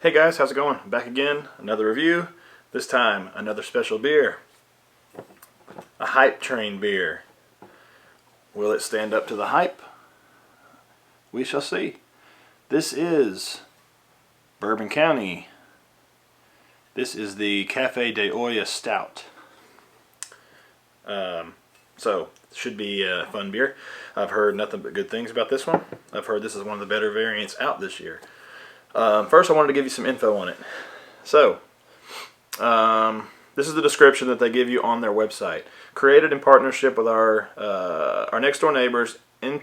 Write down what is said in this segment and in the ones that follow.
Hey guys, how's it going? Back again, another review. This time, another special beer. A hype train beer. Will it stand up to the hype? We shall see. This is Bourbon County. This is the Cafe de Olla Stout. So, should be a fun beer. I've heard nothing but good things about this one. I've heard this is one of the better variants out this year. First, I wanted to give you some info on it. So, this is the description that they give you on their website. Created in partnership with our next door neighbors, how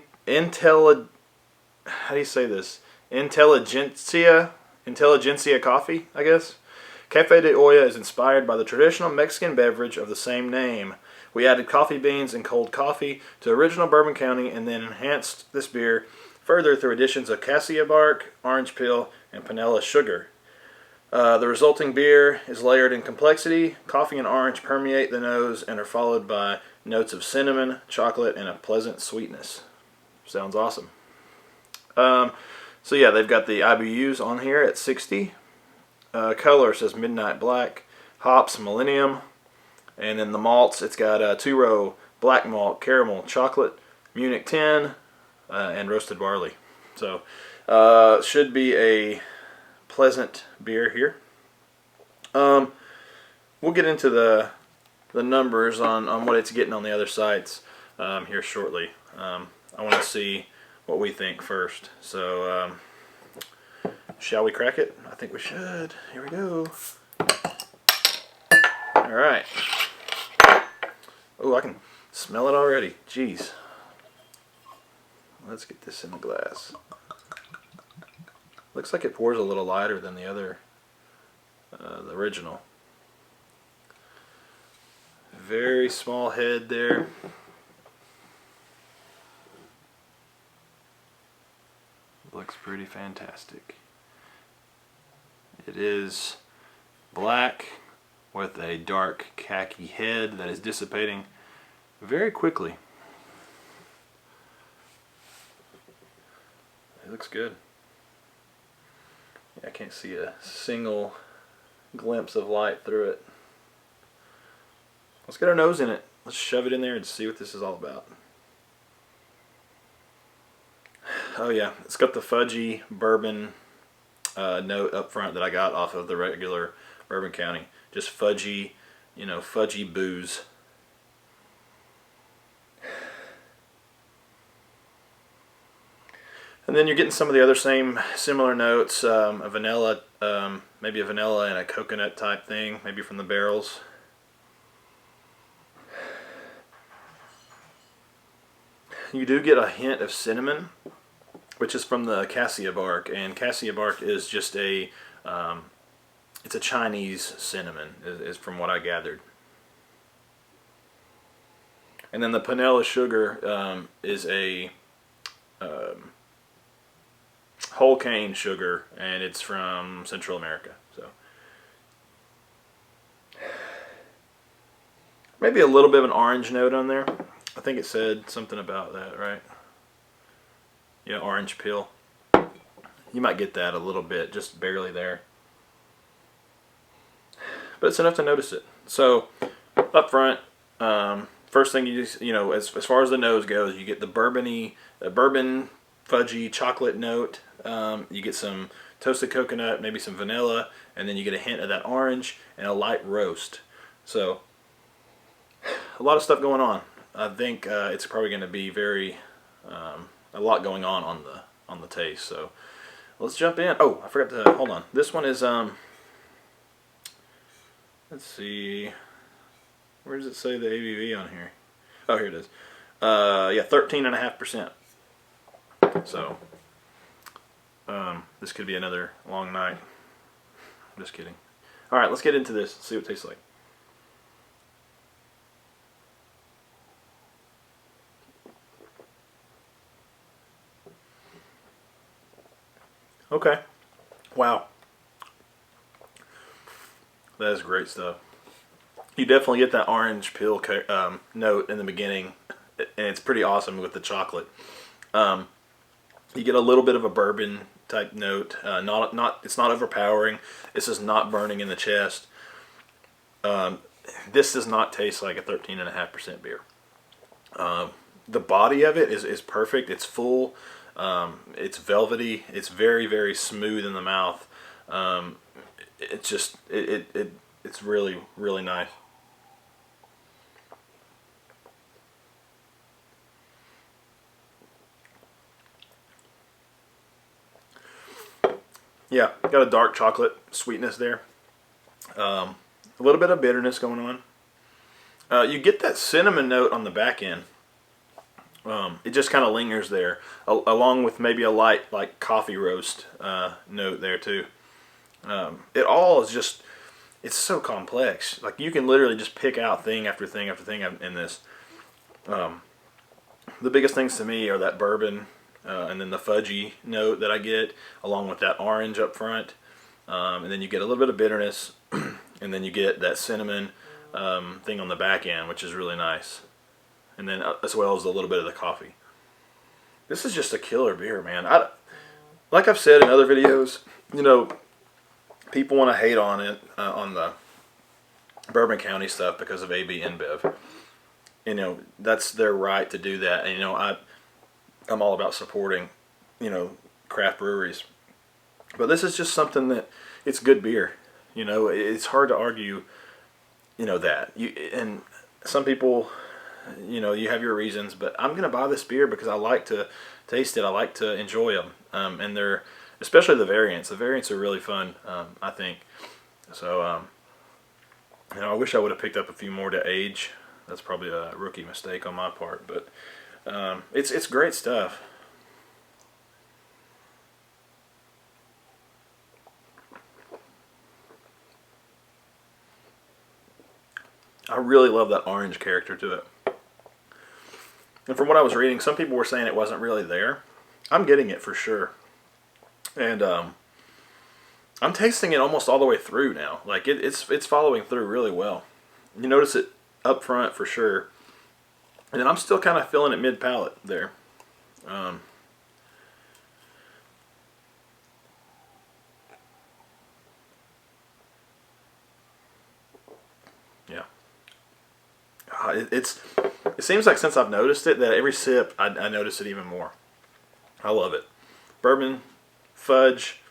do you say this? Intelligentsia Coffee, I guess. Cafe de Olla is inspired by the traditional Mexican beverage of the same name. We added coffee beans and cold coffee to original Bourbon County and then enhanced this beer further through additions of cassia bark, orange peel, and panela sugar. The resulting beer is layered in complexity. Coffee and orange permeate the nose and are followed by notes of cinnamon, chocolate, and a pleasant sweetness. Sounds awesome. So yeah, they've got the IBUs on here at 60. Color says Midnight Black. Hops, Millennium. And then the malts, it's got a 2-row black malt, caramel, chocolate, Munich 10, and roasted barley. So, should be a pleasant beer here. We'll get into the numbers on what it's getting on the other sites here shortly. I want to see what we think first. So, shall we crack it? I think we should. Here we go. All right. Oh, I can smell it already. Jeez. Let's get this in the glass. Looks like it pours a little lighter than the other, the original. Very small head there. Looks pretty fantastic. It is black with a dark khaki head that is dissipating very quickly. It looks good. I can't see a single glimpse of light through it. Let's get our nose in it. Let's shove it in there and see what this is all about. Oh yeah, it's got the fudgy bourbon note up front that I got off of the regular Bourbon County. Just fudgy, fudgy booze. And then you're getting some of the other similar notes, a vanilla, maybe a vanilla and a coconut type thing, maybe from the barrels. You do get a hint of cinnamon, which is from the cassia bark, and cassia bark is just a, it's a Chinese cinnamon, is from what I gathered. And then the panela sugar is a whole cane sugar, and it's from Central America. So maybe a little bit of an orange note on there. I think it said something about that, right? Yeah, orange peel. You might get that a little bit, just barely there. But it's enough to notice it. So up front, first thing as far as the nose goes, you get the bourbon fudgy chocolate note. You get some toasted coconut, maybe some vanilla, and then you get a hint of that orange and a light roast. So a lot of stuff going on. I think it's probably going to be a lot going on the taste. So let's jump in. Oh, I forgot to hold on. This one is let's see, where does it say the ABV on here? Oh, here it is. Yeah, 13.5%. So this could be another long night. I'm just kidding. All right, let's get into this. See what it tastes like. Okay. Wow. That is great stuff. You definitely get that orange peel note in the beginning, and it's pretty awesome with the chocolate. You get a little bit of a bourbon type note. It's not overpowering. This is not burning in the chest. This does not taste like a 13.5% beer. The body of it is perfect. It's full. It's velvety. It's very, very smooth in the mouth. It's really, really nice. Yeah, got a dark chocolate sweetness there. A little bit of bitterness going on. You get that cinnamon note on the back end. It just kind of lingers there, along with maybe a light like coffee roast note there too. It all is just, it's so complex. Like you can literally just pick out thing after thing after thing in this. The biggest things to me are that bourbon and then the fudgy note that I get, along with that orange up front. And then you get a little bit of bitterness, and then you get that cinnamon thing on the back end, which is really nice. And then as well as a little bit of the coffee. This is just a killer beer, man. Like I've said in other videos, you know, people want to hate on it, on the Bourbon County stuff because of AB InBev. You know, that's their right to do that. And, you know, I'm all about supporting, you know, craft breweries. But this is just something that, it's good beer. You know, it's hard to argue, you know, that. And some people, you know, you have your reasons, but I'm going to buy this beer because I like to taste it. I like to enjoy them. And they're, especially the variants. The variants are really fun, I think. So, you know, I wish I would have picked up a few more to age. That's probably a rookie mistake on my part, but it's great stuff. I really love that orange character to it. And from what I was reading, some people were saying it wasn't really there. I'm getting it for sure. And I'm tasting it almost all the way through now. Like it's following through really well. You notice it up front for sure. And then I'm still kind of feeling it mid-palate there. Yeah. It seems like since I've noticed it, that every sip, I notice it even more. I love it. Bourbon, fudge,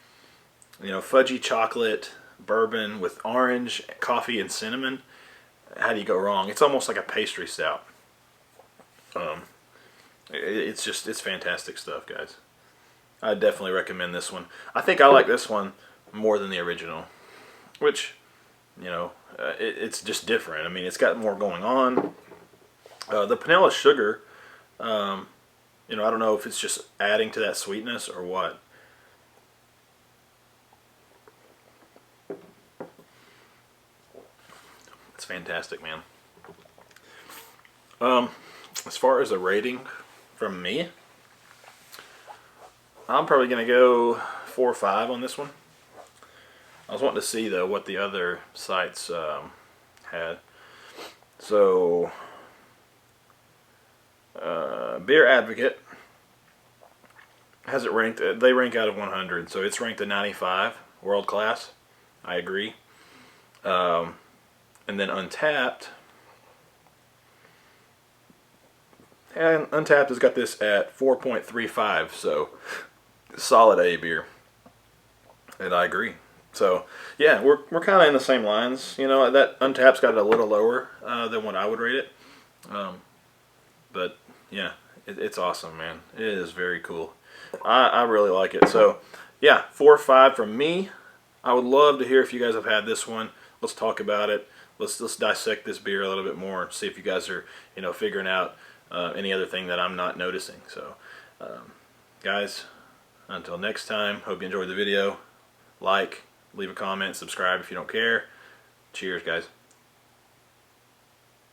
you know, fudgy chocolate, bourbon with orange, coffee, and cinnamon. How do you go wrong? It's almost like a pastry stout. It's fantastic stuff, guys. I definitely recommend this one. I think I like this one more than the original, which, you know, it's just different. I mean, it's got more going on. The vanilla sugar, you know, I don't know if it's just adding to that sweetness or what. It's fantastic, man. As far as a rating from me, I'm probably going to go 4 or 5 on this one. I was wanting to see, though, what the other sites had. So, Beer Advocate has it ranked, they rank out of 100, so it's ranked a 95, world class. I agree. And then Untapped, and Untapped has got this at 4.35, so solid A beer. And I agree. So, yeah, we're kind of in the same lines. You know, that Untapped's got it a little lower than what I would rate it. But, yeah, it's awesome, man. It is very cool. I really like it. So, yeah, 4 or 5 from me. I would love to hear if you guys have had this one. Let's talk about it. Let's dissect this beer a little bit more. See if you guys are, you know, figuring out any other thing that I'm not noticing. So, guys, until next time, hope you enjoyed the video. Like, leave a comment, subscribe if you don't care. Cheers, guys.